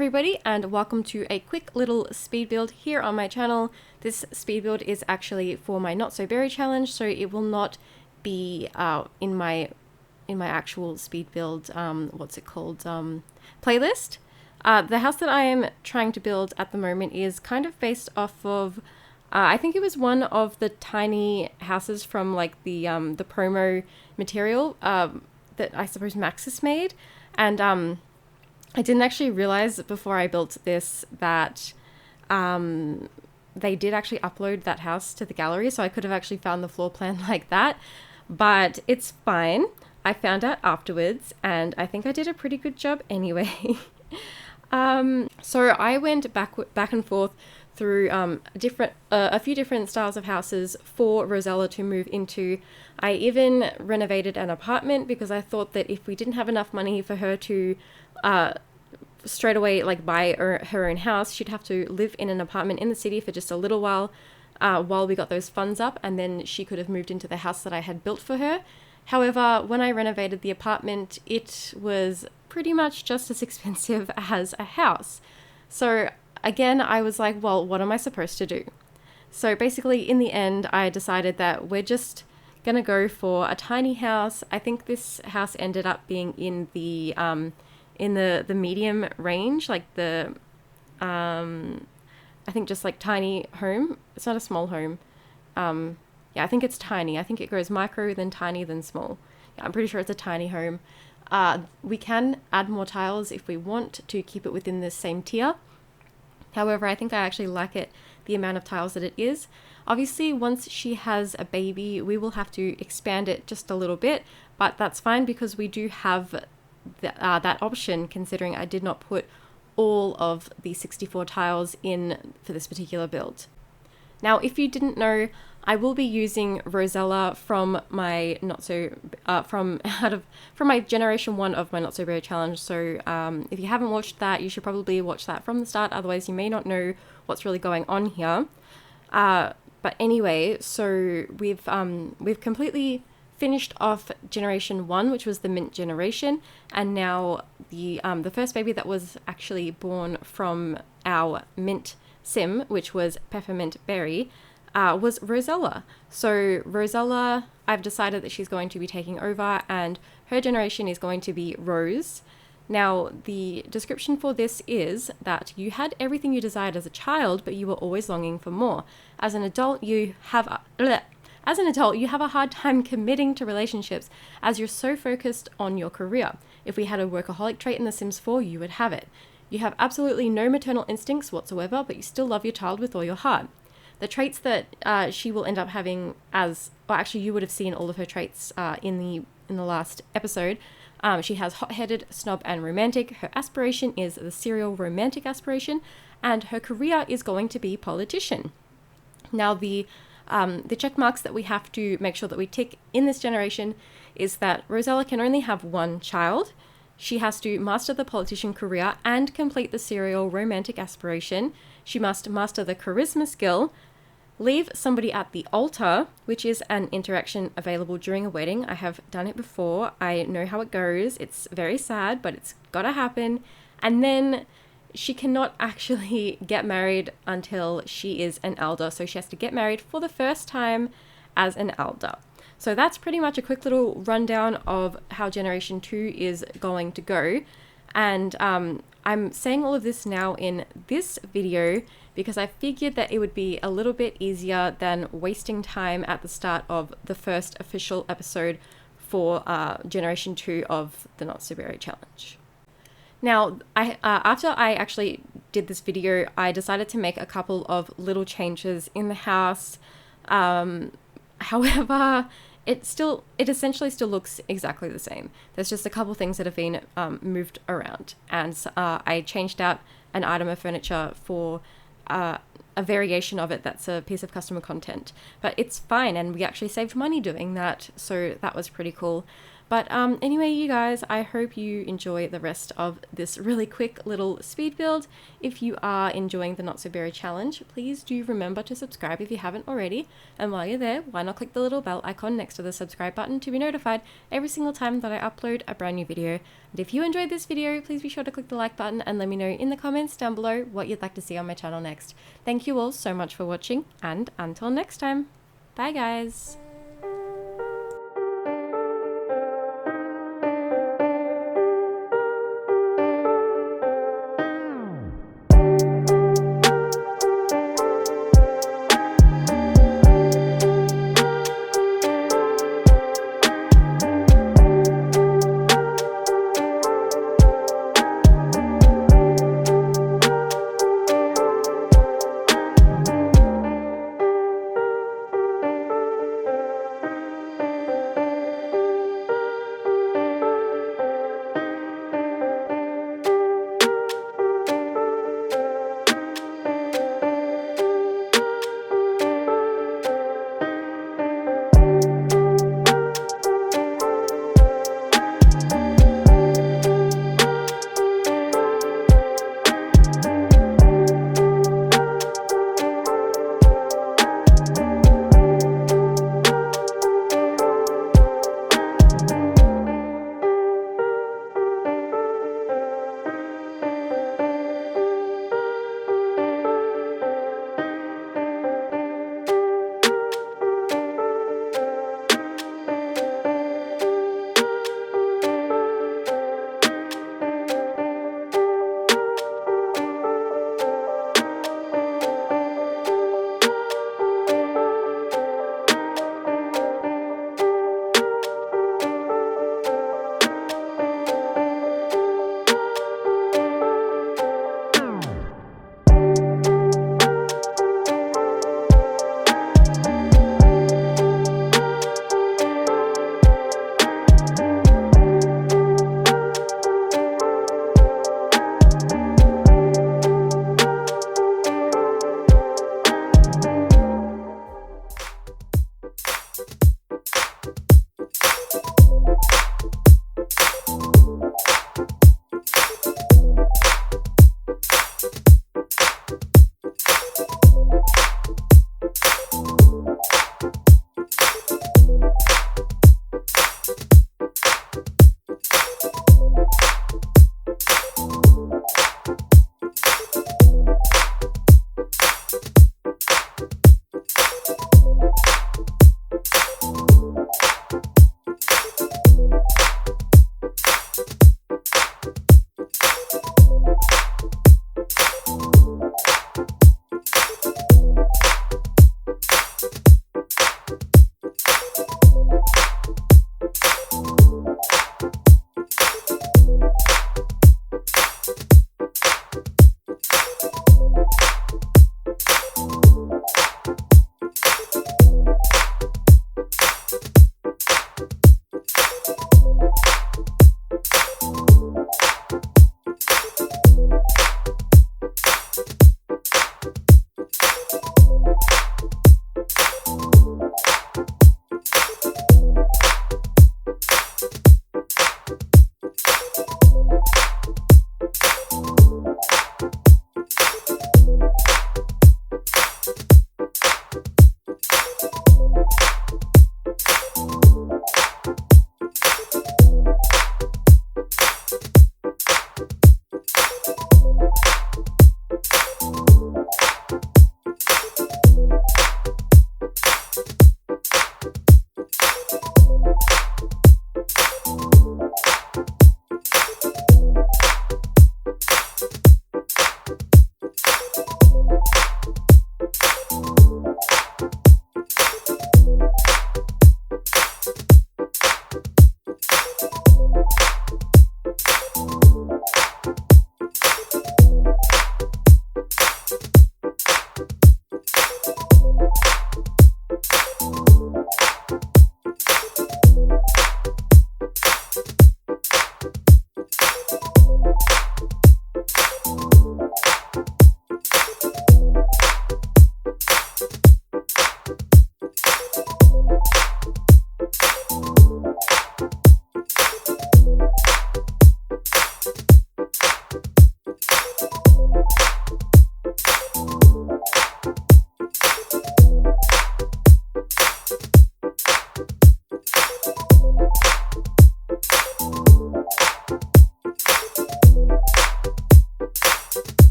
everybody, and welcome to a quick little speed build here on my channel. This speed build is actually for my Not So Berry challenge, so it will not be in my actual speed build playlist. The house that I am trying to build at the moment is kind of based off of I think it was one of the tiny houses from like the promo material that I suppose Maxis made, and I didn't actually realize before I built this that they did actually upload that house to the gallery, so I could have actually found the floor plan like that, but it's fine. I found out afterwards, and I think I did a pretty good job anyway. So I went back and forth through a few different styles of houses for Rosella to move into. I even renovated an apartment because I thought that if we didn't have enough money for her to straight away like buy her own house, she'd have to live in an apartment in the city for just a little while we got those funds up, and then she could have moved into the house that I had built for her. However, when I renovated the apartment, it was pretty much just as expensive as a house. So again, I was like, well, what am I supposed to do? So basically, in the end, I decided that we're just gonna go for a tiny house. I think this house ended up being in the medium range, like the I think just like tiny home. It's not a small home. Yeah, I think it's tiny. I think it goes micro, then tiny, then small. Yeah, I'm pretty sure it's a tiny home. We can add more tiles if we want to keep it within the same tier. However, I think I actually like it, the amount of tiles that it is. Obviously, once she has a baby, we will have to expand it just a little bit, but that's fine because we do have that option, considering I did not put all of the 64 tiles in for this particular build. Now, if you didn't know, I will be using Rosella from my from my generation 1 of my Not So Berry challenge. So if you haven't watched that, you should probably watch that from the start. Otherwise, you may not know what's really going on here. But anyway, so we've completely finished off generation 1, which was the mint generation, and now the first baby that was actually born from our mint sim, which was Peppermint Berry, was Rosella. So Rosella, I've decided that she's going to be taking over, and her generation is going to be Rose. Now, the description for this is that you had everything you desired as a child, but you were always longing for more. As an adult, you have a hard time committing to relationships as you're so focused on your career. If we had a workaholic trait in The Sims 4, you would have it. You have absolutely no maternal instincts whatsoever, but you still love your child with all your heart. The traits that she will end up having actually you would have seen all of her traits in the last episode. She has hot-headed, snob, and romantic. Her aspiration is the serial romantic aspiration, and her career is going to be politician. Now, the check marks that we have to make sure that we tick in this generation is that Rosella can only have one child. She has to master the politician career and complete the serial romantic aspiration. She must master the charisma skill, leave somebody at the altar, which is an interaction available during a wedding. I have done it before. I know how it goes. It's very sad, but it's gotta happen. And then she cannot actually get married until she is an elder. So she has to get married for the first time as an elder. So that's pretty much a quick little rundown of how Generation 2 is going to go. And I'm saying all of this now in this video because I figured that it would be a little bit easier than wasting time at the start of the first official episode for Generation 2 of the Not So Berry challenge. Now, after I actually did this video, I decided to make a couple of little changes in the house. However, it essentially still looks exactly the same. There's just a couple things that have been moved around, and I changed out an item of furniture for a variation of it that's a piece of customer content. But it's fine, and we actually saved money doing that, so that was pretty cool. But anyway, you guys, I hope you enjoy the rest of this really quick little speed build. If you are enjoying the Not So Berry challenge, please do remember to subscribe if you haven't already. And while you're there, why not click the little bell icon next to the subscribe button to be notified every single time that I upload a brand new video. And if you enjoyed this video, please be sure to click the like button and let me know in the comments down below what you'd like to see on my channel next. Thank you all so much for watching, and until next time, bye guys!